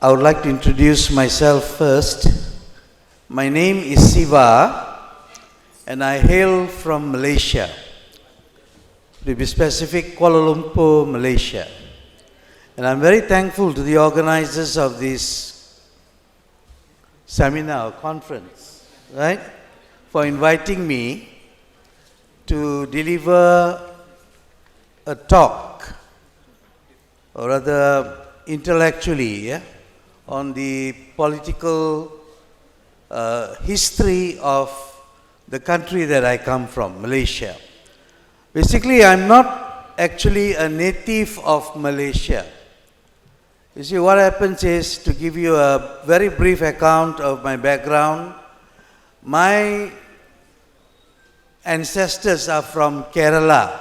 I would like to introduce myself first. My name is Siva, and I hail from Malaysia. To be specific, Kuala Lumpur, Malaysia. And I'm very thankful to the organizers of this seminar, conference, right, for inviting me to deliver a talk, or rather intellectually, on the political history of the country that I come from, Malaysia. Basically, I'm not actually a native of Malaysia. You see, what happens is, to give you a very brief account of my background, my ancestors are from Kerala,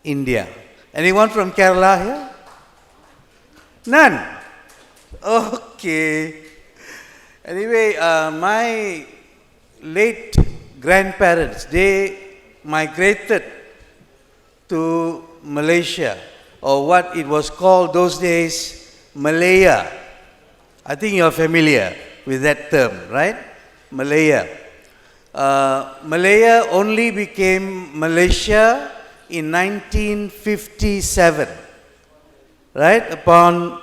India. Anyone from Kerala here? None? Okay. Anyway, my late grandparents, they migrated to Malaysia, or what it was called those days, Malaya. I think you're familiar with that term, right? Malaya. Malaya only became Malaysia in 1957, right? Upon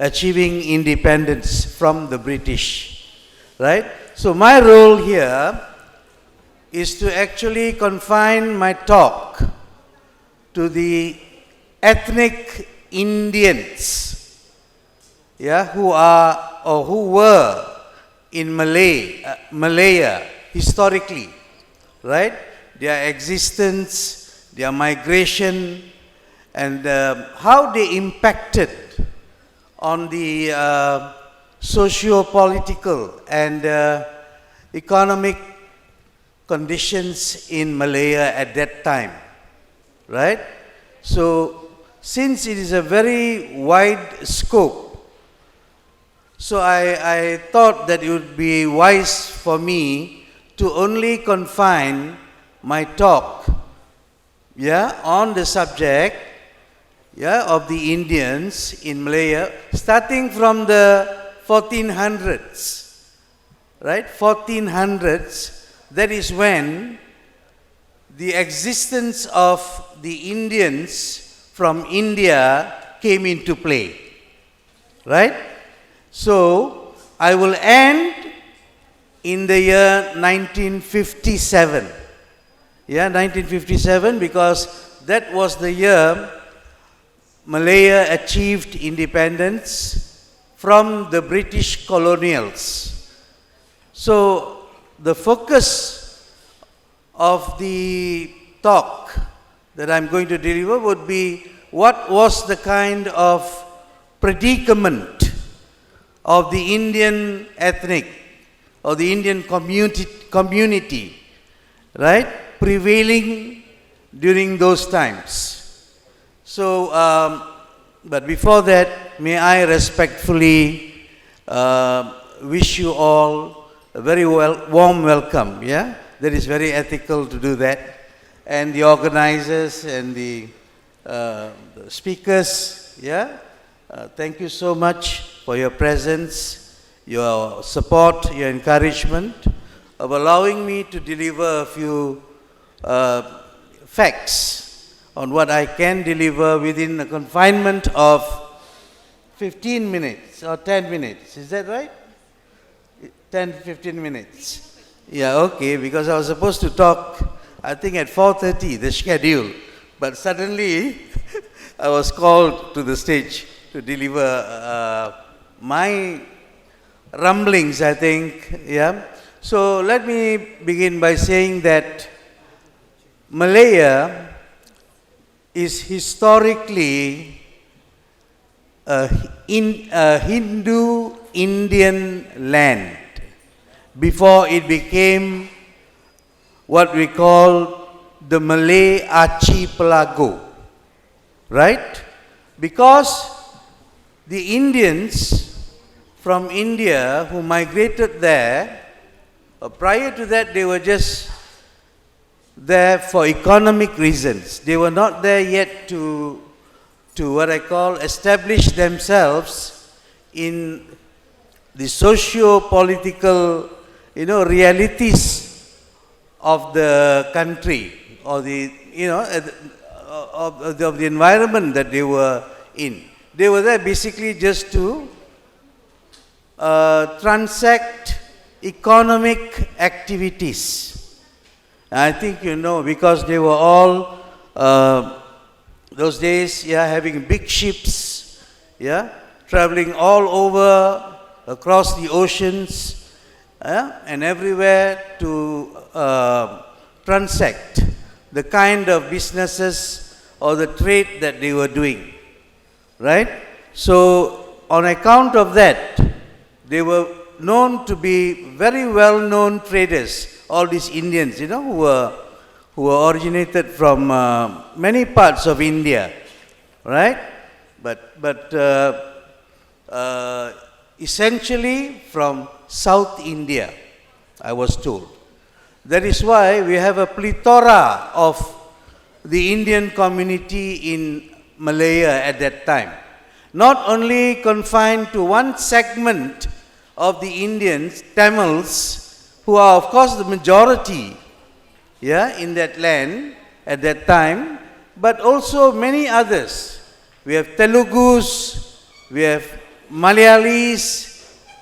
achieving independence from the British, right? So my role here is to actually confine my talk to the ethnic Indians, who are or who were in Malaya historically, right? Their existence, their migration, and how they impacted on the socio-political and economic conditions in Malaya at that time, right? So, since it is a very wide scope, so I thought that it would be wise for me to only confine my talk, on the subject, of the Indians in Malaya, starting from the 1400s, right? 1400s, that is when the existence of the Indians from India came into play, right? So, I will end in the year 1957. 1957, because that was the year Malaya achieved independence from the British colonials. So, the focus of the talk that I'm going to deliver would be what was the kind of predicament of the Indian ethnic or the Indian community, right, prevailing during those times. So, but before that, may I respectfully wish you all a very warm welcome, That is very ethical to do that. And the organizers and the speakers, thank you so much for your presence, your support, your encouragement of allowing me to deliver a few facts on what I can deliver within the confinement of 15 minutes or 10 minutes. Is that right? 10, 15 minutes. Yeah, okay, because I was supposed to talk, I think at 4:30, the schedule. But suddenly, I was called to the stage to deliver my rumblings, I think, So let me begin by saying that Malaya is historically a Hindu-Indian land before it became what we call the Malay archipelago, right? Because the Indians from India who migrated there, prior to that they were just there for economic reasons. They were not there yet to what I call establish themselves in the socio-political, realities of the country, or the, of the environment that they were in. They were there basically just to transact economic activities. I think because they were all those days, having big ships, traveling all over across the oceans, and everywhere to transact the kind of businesses or the trade that they were doing, right? So on account of that, they were known to be very well-known traders, all these Indians, who were originated from many parts of India, right? But essentially from South India, I was told. That is why we have a plethora of the Indian community in Malaya at that time. Not only confined to one segment of the Indians, Tamils, who are of course the majority in that land at that time, but also many others. We have Telugus, we have Malayalis,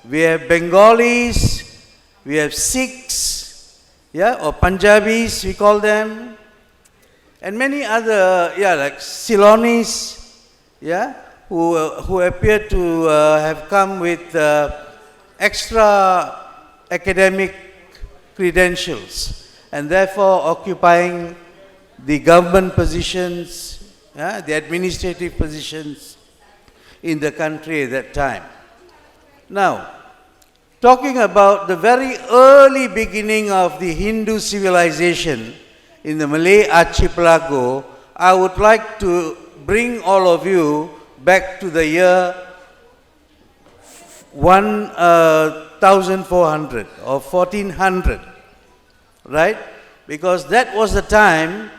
we have Bengalis, we have Sikhs, or Punjabis we call them, and many other, like Ceylonese, who appear to have come with extra academic credentials and therefore occupying the government positions, the administrative positions in the country at that time. Now, talking about the very early beginning of the Hindu civilization in the Malay archipelago, I would like to bring all of you back to the year 1400 or 1400, right? Because that was the time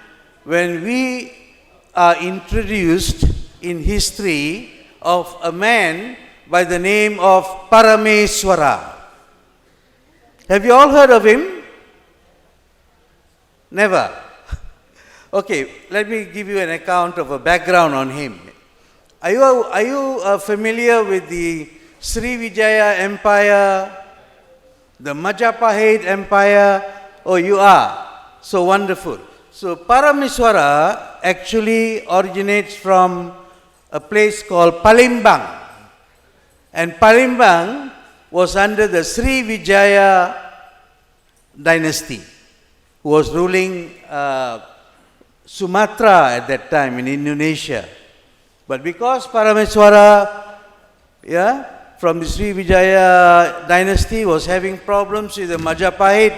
when we are introduced in history of a man by the name of Parameswara. Have you all heard of him? Never. Okay, let me give you an account of a background on him. Are you familiar with the Srivijaya Empire, the Majapahit Empire? Oh, you are. So wonderful. So Parameswara actually originates from a place called Palembang. And Palembang was under the Srivijaya dynasty, who was ruling Sumatra at that time in Indonesia. But because Parameswara, from the Srivijaya dynasty was having problems with the Majapahit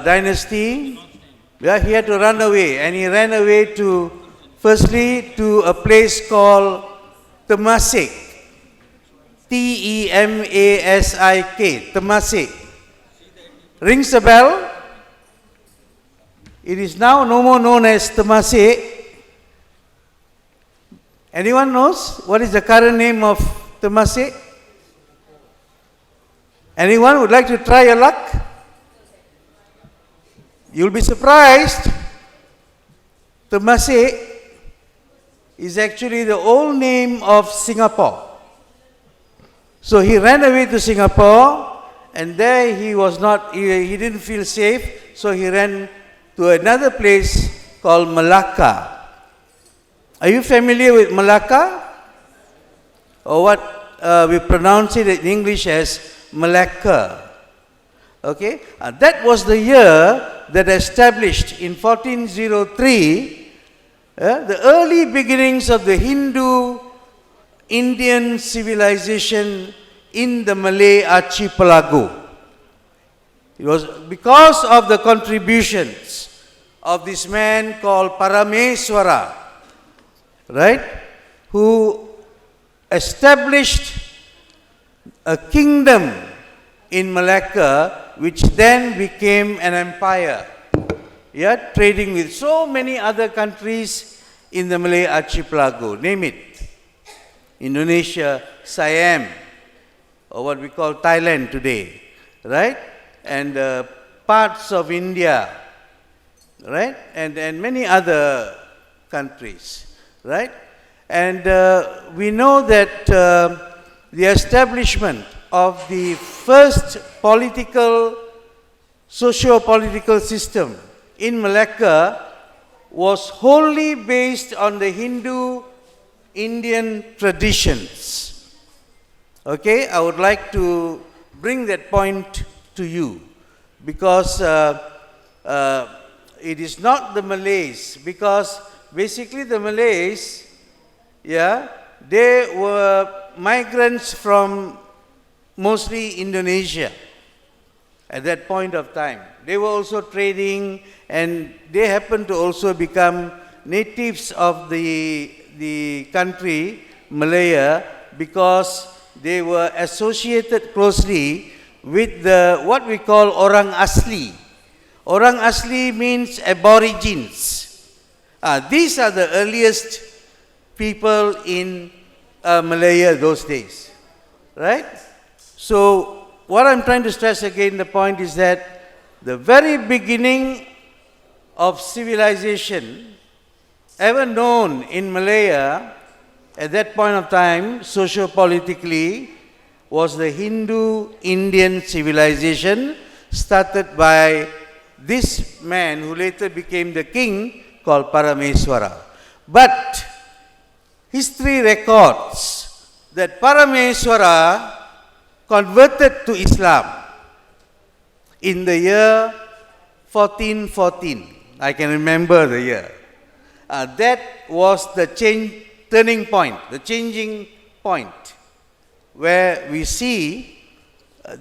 dynasty, he had to run away. And he ran away firstly to a place called Temasek. Temasik. Temasek. Rings a bell? It is now no more known as Temasek. Anyone knows what is the current name of Temasek? Anyone would like to try your luck? You'll be surprised. Temasek is actually the old name of Singapore. So he ran away to Singapore, and there he didn't feel safe, so he ran to another place called Malacca. Are you familiar with Malacca? Or what we pronounce it in English as Malacca. Okay? That was the year that established in 1403 the early beginnings of the Hindu-Indian civilization in the Malay archipelago. It was because of the contributions of this man called Parameswara, right, who established a kingdom in Malacca, which then became an empire, trading with so many other countries in the Malay archipelago, name it. Indonesia, Siam, or what we call Thailand today, right? And parts of India, right? And many other countries, right? And we know that the establishment of the first socio-political system in Malacca was wholly based on the Hindu-Indian traditions. Okay, I would like to bring that point to you because it is not the Malays, because basically the Malays, they were migrants from mostly Indonesia at that point of time. They were also trading, and they happened to also become natives of the country, Malaya, because they were associated closely with what we call Orang Asli. Orang Asli means aborigines. These are the earliest people in Malaya those days, right? So what I'm trying to stress again, the point is that the very beginning of civilization ever known in Malaya at that point of time, socio-politically, was the Hindu-Indian civilization started by this man who later became the king called Parameswara. But history records that Parameswara converted to Islam in the year 1414. I can remember the year. That was the turning point, the changing point, where we see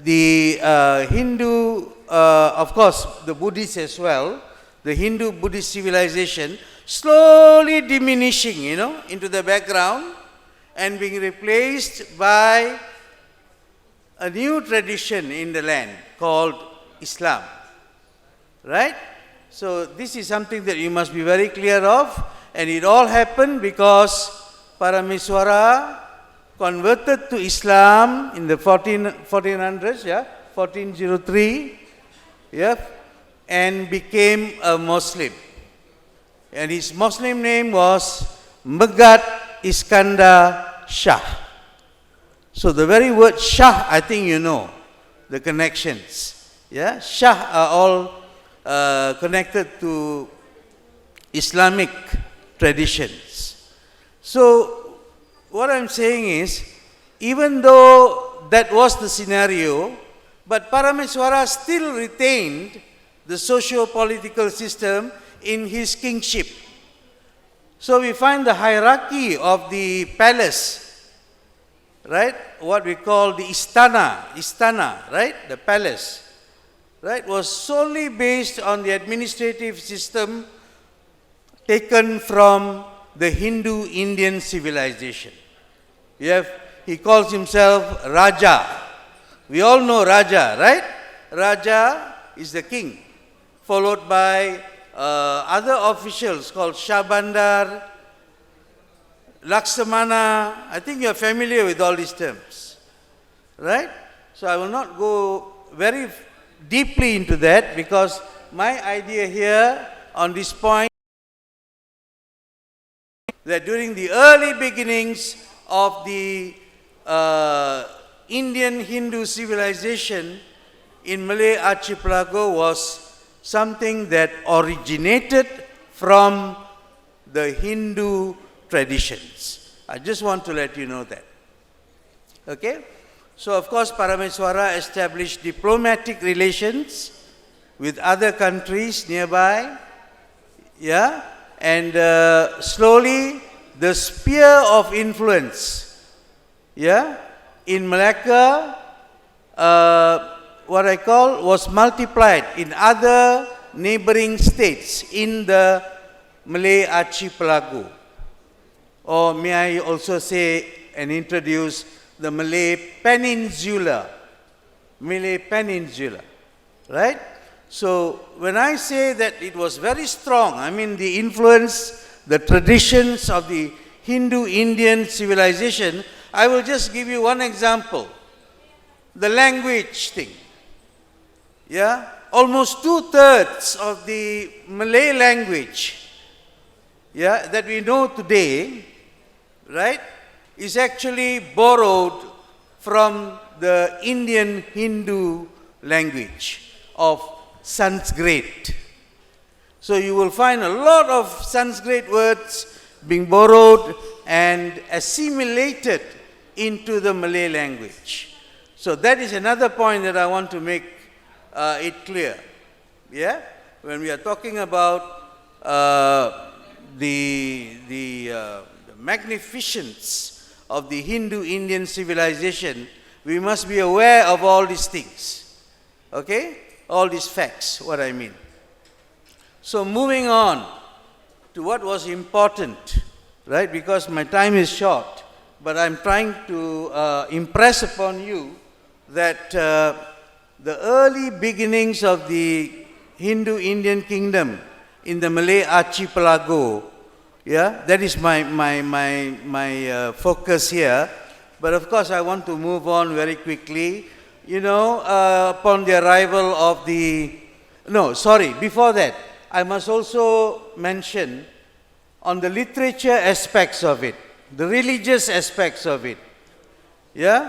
the Hindu, of course, the Buddhists as well, the Hindu-Buddhist civilization slowly diminishing, into the background and being replaced by a new tradition in the land called Islam, right? So this is something that you must be very clear of, and it all happened because Parameswara converted to Islam in the 1400s, 1403, and became a Muslim. And his Muslim name was Megat Iskandar Shah. So the very word Shah, I think you know the connections. Shah are all connected to Islamic traditions. So what I'm saying is, even though that was the scenario, but Parameswara still retained the socio-political system in his kingship. So we find the hierarchy of the palace, right? What we call the istana, right? The palace, right? Was solely based on the administrative system taken from the Hindu-Indian civilization. He calls himself Raja. We all know Raja, right? Raja is the king, followed by other officials called Shabandar, Laksamana. I think you are familiar with all these terms, right? So I will not go very deeply into that, because my idea here on this point that during the early beginnings of the Indian Hindu civilization in Malay archipelago was something that originated from the Hindu traditions. I just want to let you know that. Okay? So of course Parameswara established diplomatic relations with other countries nearby, and slowly the sphere of influence, in Malacca, what I call, was multiplied in other neighboring states in the Malay archipelago. Or may I also say and introduce the Malay Peninsula, right? So when I say that it was very strong, I mean the influence, the traditions of the Hindu-Indian civilization, I will just give you one example. The language thing. Yeah? Almost 2/3 of the Malay language, yeah, that we know today, right, is actually borrowed from the Indian Hindu language of Sanskrit. So you will find a lot of Sanskrit words being borrowed and assimilated into the Malay language. So that is another point that I want to make it clear. Yeah? When we are talking about the magnificence of the Hindu-Indian civilization, we must be aware of all these things. Okay? All these facts, what I mean. So moving on to what was important, right? Because my time is short, but I'm trying to impress upon you that the early beginnings of the Hindu-Indian kingdom in the Malay archipelago, yeah, that is my focus here. But of course, I want to move on very quickly. You know, upon the arrival of before that, I must also mention on the literature aspects of it, the religious aspects of it. Yeah?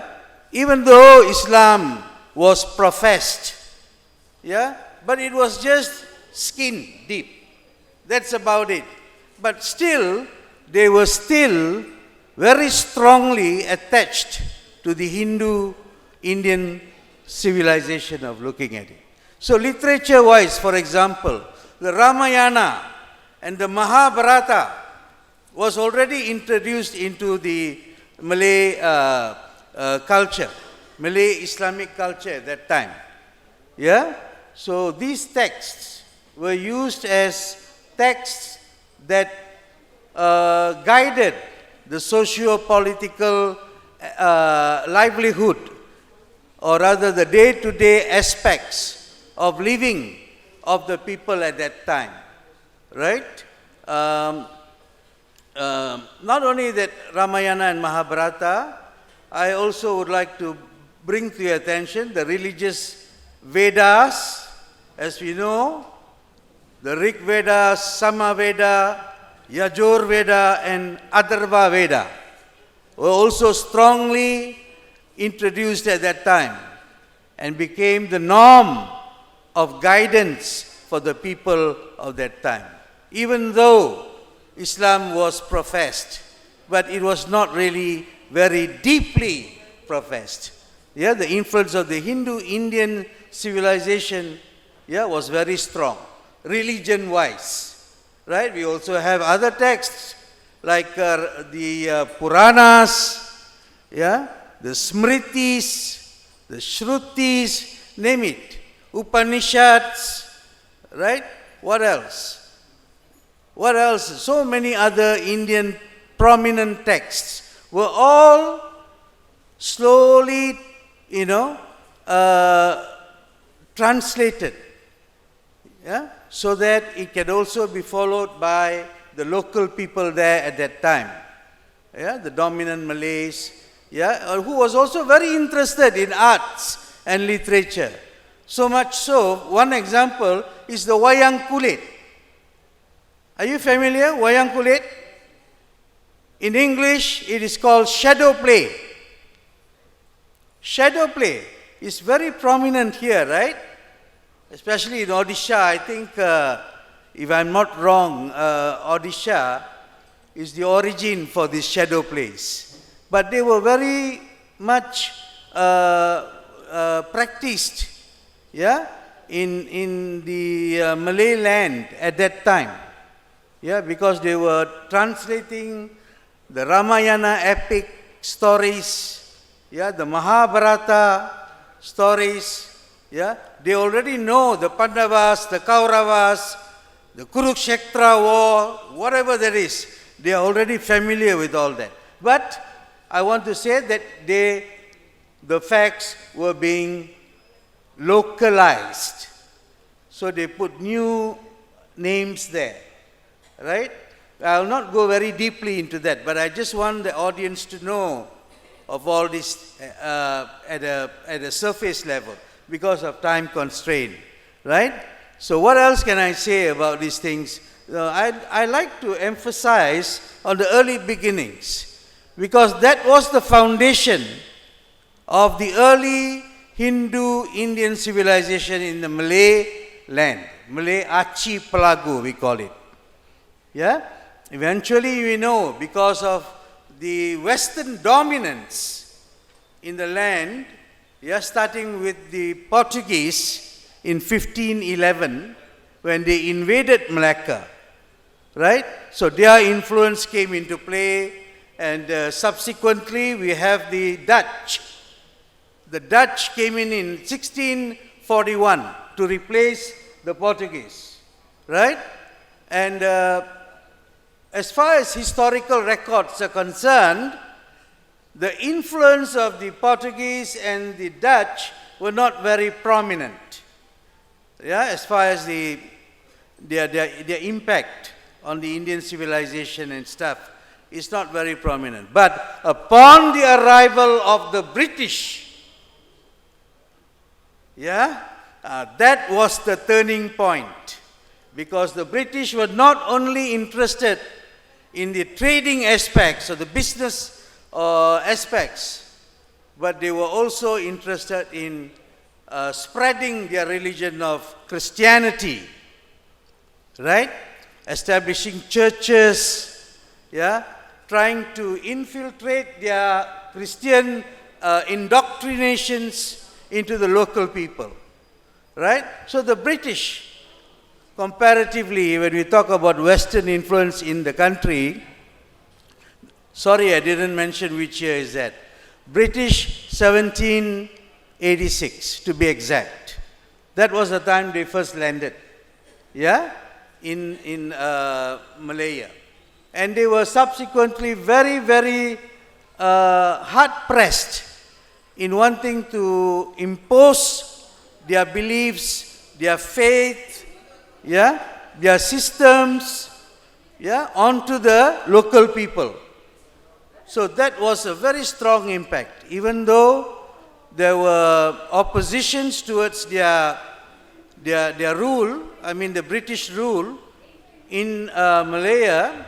Even though Islam was professed, yeah, but it was just skin deep. That's about it. But still, they were still very strongly attached to the Hindu-Indian civilization of looking at it. So literature-wise, for example, the Ramayana and the Mahabharata was already introduced into the Malay culture, Malay Islamic culture at that time. Yeah? So these texts were used as texts that guided the socio-political livelihood, or rather the day-to-day aspects of living of the people at that time. Right? Not only that, Ramayana and Mahabharata, I also would like to bring to your attention the religious Vedas. As we know, the Rig Veda, Sama Veda, Yajur Veda and Atharva Veda were also strongly introduced at that time and became the norm of guidance for the people of that time. Even though Islam was professed, but it was not really very deeply professed. Yeah, the influence of the Hindu-Indian civilization, yeah, was very strong, religion-wise. Right? We also have other texts like the Puranas, yeah, the Smritis, the Shrutis, name it, Upanishads, right? What else? What else? So many other Indian prominent texts were all slowly, translated, yeah, so that it can also be followed by the local people there at that time, yeah, the dominant Malays, yeah, who was also very interested in arts and literature. So much so, one example is the wayang kulit. Are you familiar, wayang kulit? In English, it is called shadow play. Shadow play is very prominent here, right? Especially in Odisha. I think, if I'm not wrong, Odisha is the origin for these shadow plays. But they were very much practiced, yeah, in the Malay land at that time. Yeah, because they were translating the Ramayana epic stories, yeah, the Mahabharata stories, yeah. They already know the Pandavas, the Kauravas, the Kurukshetra war, whatever there is. They are already familiar with all that. But I want to say that the facts were being localized. So they put new names there, right? I will not go very deeply into that, but I just want the audience to know of all this at a surface level because of time constraint, right? So what else can I say about these things? I like to emphasize on the early beginnings because that was the foundation of the early Hindu-Indian civilization in the Malay land, Malay archipelago we call it. Yeah? Eventually we know because of the Western dominance in the land, starting with the Portuguese in 1511 when they invaded Malacca, right? So their influence came into play, and subsequently we have the Dutch. The Dutch came in 1641 to replace the Portuguese, right? And as far as historical records are concerned, the influence of the Portuguese and the Dutch were not very prominent. Yeah, as far as their impact on the Indian civilization and stuff is not very prominent. But upon the arrival of the British, that was the turning point, because the British were not only interested in the trading aspects or the business aspects, but they were also interested in spreading their religion of Christianity, right? Establishing churches, trying to infiltrate their Christian indoctrinations into the local people, right? So the British, comparatively, when we talk about Western influence in the country, sorry, I didn't mention which year is that. British 1786, to be exact. That was the time they first landed, in Malaya. And they were subsequently very, very hard-pressed in wanting to impose their beliefs, their faith, their systems, onto the local people. So that was a very strong impact. Even though there were oppositions towards their rule, I mean the British rule in Malaya,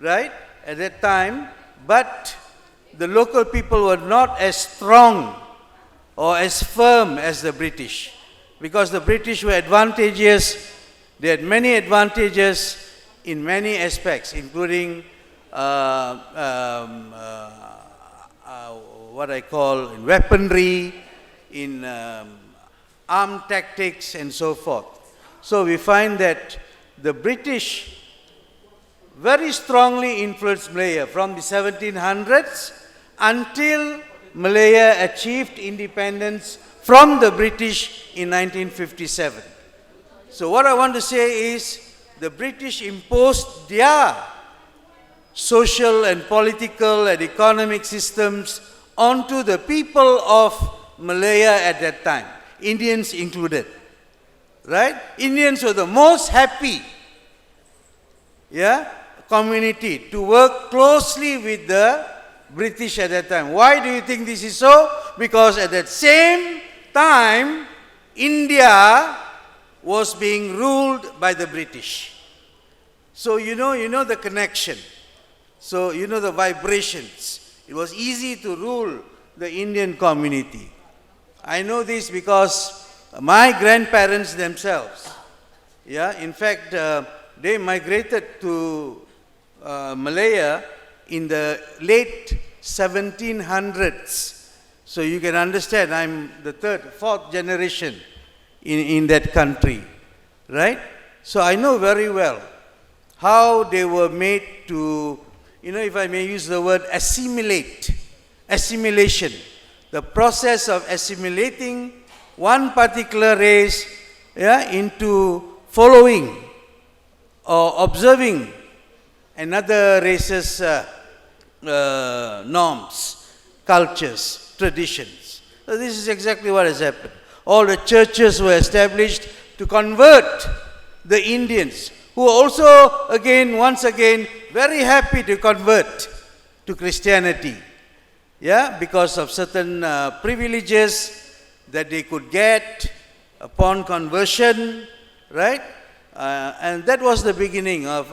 right, at that time, but the local people were not as strong or as firm as the British, because the British were advantageous. They had many advantages in many aspects, including what I call weaponry, in armed tactics, and so forth. So we find that the British very strongly influenced Malaya from the 1700s until Malaya achieved independence from the British in 1957. So what I want to say is the British imposed their social and political and economic systems onto the people of Malaya at that time, Indians included, right? Indians were the most happy community to work closely with the British at that time. Why do you think this is so? Because at that same time, India was being ruled by the British. So you know the connection. So you know the vibrations. It was easy to rule the Indian community. I know this because my grandparents themselves, in fact, they migrated to Malaya in the late 1700s. So you can understand, I'm the fourth generation in that country, right? So I know very well how they were made to, if I may use the word assimilation, the process of assimilating one particular race into following or observing another race's norms, cultures, traditions. So this is exactly what has happened. All the churches were established to convert the Indians who also, once again, very happy to convert to Christianity. Yeah, because of certain privileges that they could get upon conversion, right? And that was the beginning of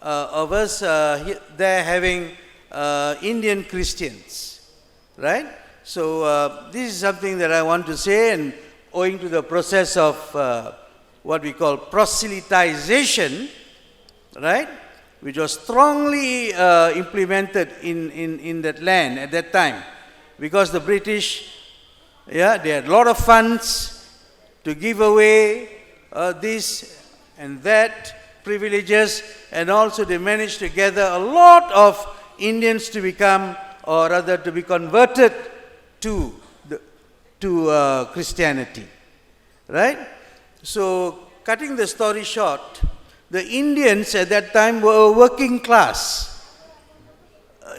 us there having Indian Christians, right? So this is something that I want to say, and owing to the process of what we call proselytization, right, which was strongly implemented in that land at that time, because the British, they had a lot of funds to give away this and that, privileges, and also they managed to gather a lot of Indians to become, or rather to be converted to Christianity, right? So, cutting the story short, the Indians at that time were a working class,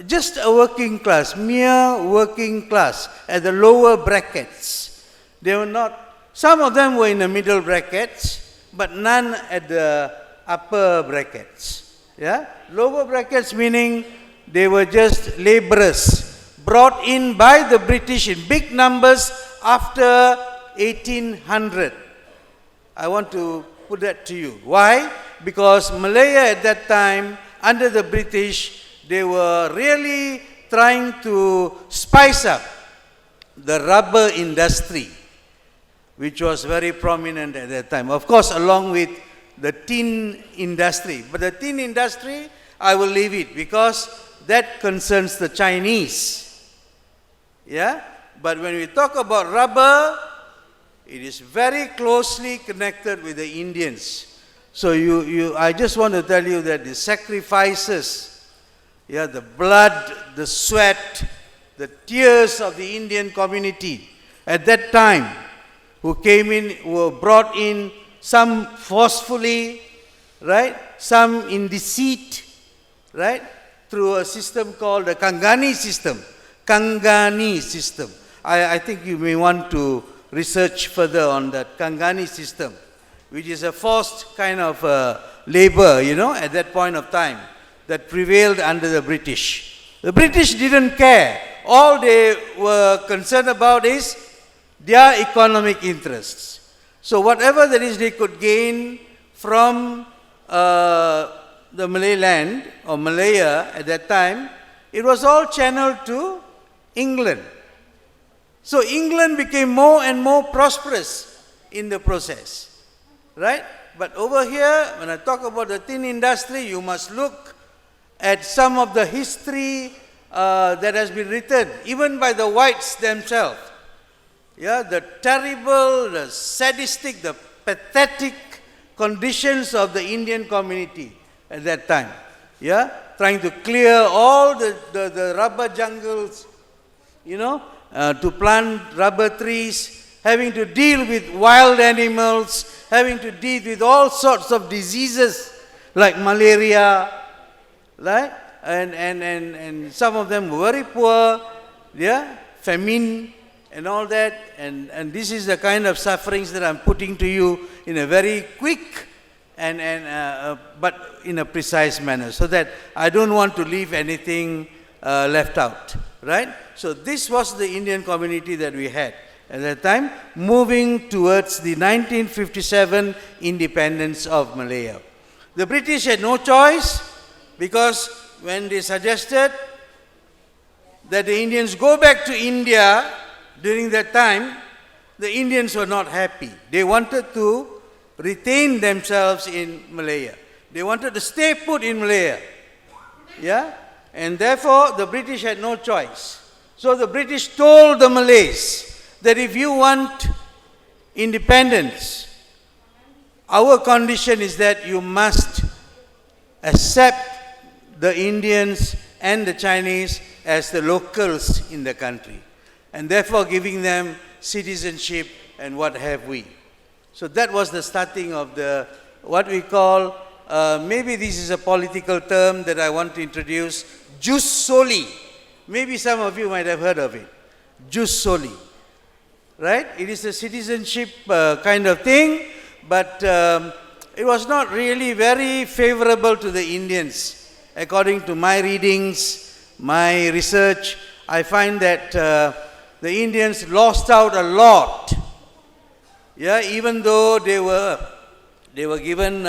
just a working class, mere working class at the lower brackets. They were not, some of them were in the middle brackets, but none at the upper brackets. Yeah, lower brackets meaning they were just laborers brought in by the British in big numbers after 1800. I want to put that to you. Why? Because Malaya at that time, under the British, they were really trying to spice up the rubber industry, which was very prominent at that time. Of course, along with the tin industry. But the tin industry, I will leave it because that concerns the Chinese. Yeah? But when we talk about rubber, it is very closely connected with the Indians. So I just want to tell you that the sacrifices, the blood, the sweat, the tears of the Indian community at that time, who came in, who were brought in, some forcefully, right? Some in deceit, right? Through a system called the Kangani system. Kangani system. I think you may want to research further on that Kangani system, which is a forced kind of labor, at that point of time, that prevailed under the British. The British didn't care. All they were concerned about is their economic interests. So whatever that is they could gain from the Malay land, or Malaya at that time, it was all channeled to England. So England became more and more prosperous in the process, right? But over here, when I talk about the tin industry, you must look at some of the history that has been written, even by the whites themselves. Yeah, the terrible, the sadistic, the pathetic conditions of the Indian community at that time. Yeah, trying to clear all the rubber jungles, to plant rubber trees, having to deal with wild animals, having to deal with all sorts of diseases like malaria, right? And some of them were very poor, famine and all that. And this is the kind of sufferings that I'm putting to you in a very quick but in a precise manner, so that I don't want to leave anything left out, right? So this was the Indian community that we had at that time, moving towards the 1957 independence of Malaya. The British had no choice, because when they suggested that the Indians go back to India during that time, the Indians were not happy. They wanted to retain themselves in Malaya. They wanted to stay put in Malaya. Yeah? And therefore, the British had no choice. So the British told the Malays that if you want independence, our condition is that you must accept the Indians and the Chinese as the locals in the country, and therefore giving them citizenship and what have we. So that was the starting of what we call, maybe this is a political term that I want to introduce, jus soli. Maybe some of you might have heard of it. Jus soli, right? It is a citizenship kind of thing, but it was not really very favorable to the Indians. According to my readings, my research, I find that the Indians lost out a lot. Yeah, even though they were given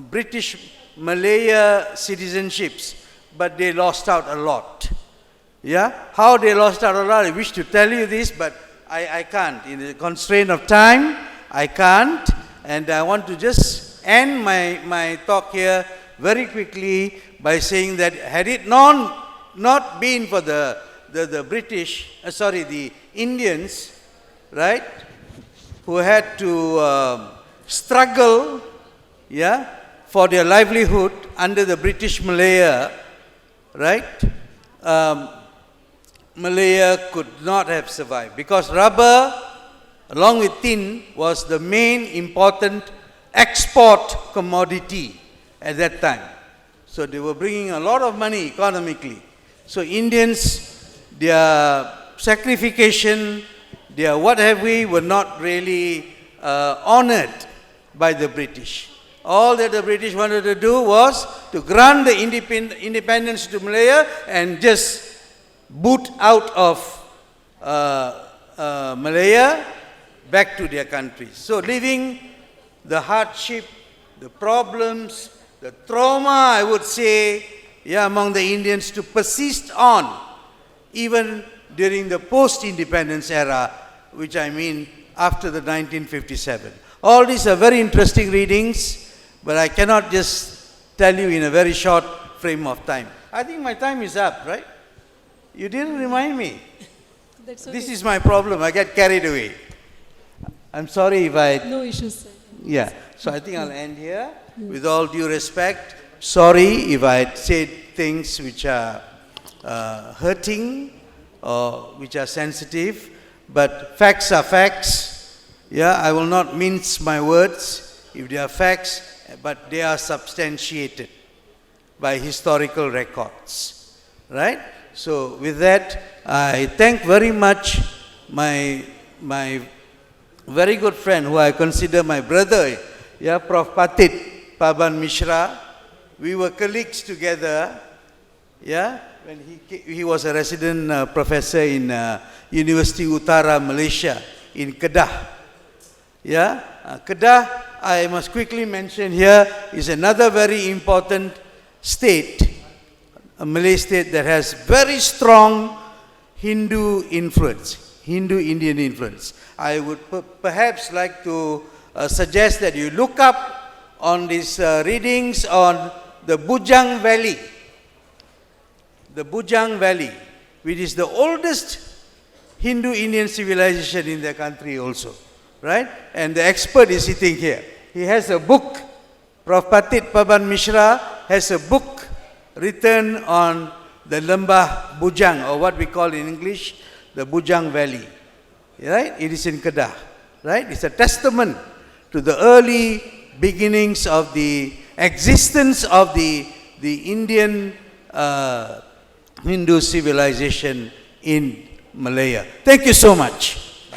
British Malaya citizenships, but they lost out a lot. Yeah, how they lost out a lot, I wish to tell you this, but I can't. In the constraint of time, I can't. And I want to just end my talk here very quickly by saying that had it not been for the Indians, right, who had to struggle, yeah, for their livelihood under the British Malaya, right, Malaya could not have survived, because rubber, along with tin, was the main important export commodity at that time. So they were bringing a lot of money economically. So Indians, their sacrification, their what have we, were not really honored by the British. All that the British wanted to do was to grant the independence to Malaya and just boot out of Malaya back to their country. So leaving the hardship, the problems, the trauma, I would say, yeah, among the Indians to persist on, even during the post-independence era, which I mean after the 1957. All these are very interesting readings, but I cannot just tell you in a very short frame of time. I think my time is up, right? You didn't remind me. That's okay. This is my problem. I get carried away. I'm sorry if I... No issues, sir. Yeah. So I think I'll end here. With all due respect, sorry if I said things which are hurting or which are sensitive, but facts are facts. Yeah, I will not mince my words if they are facts, but they are substantiated by historical records. Right? So with that, I thank very much my very good friend, who I consider my brother, yeah, Prof. Paban Mishra. We were colleagues together, yeah, when he was a resident professor in Universiti Utara, Malaysia, in Kedah. Yeah, Kedah, I must quickly mention here, is another very important state, a Malay state that has very strong Hindu influence, Hindu-Indian influence. I would perhaps like to suggest that you look up on these readings on the Bujang Valley. The Bujang Valley, which is the oldest Hindu-Indian civilization in the country also, right? And the expert is sitting here. He has a book. Prof. Paban Mishra has a book written on the Lembah Bujang, or what we call in English, the Bujang Valley. Right? It is in Kedah. Right? It's a testament to the early beginnings of the existence of the Indian Hindu civilization in Malaya. Thank you so much.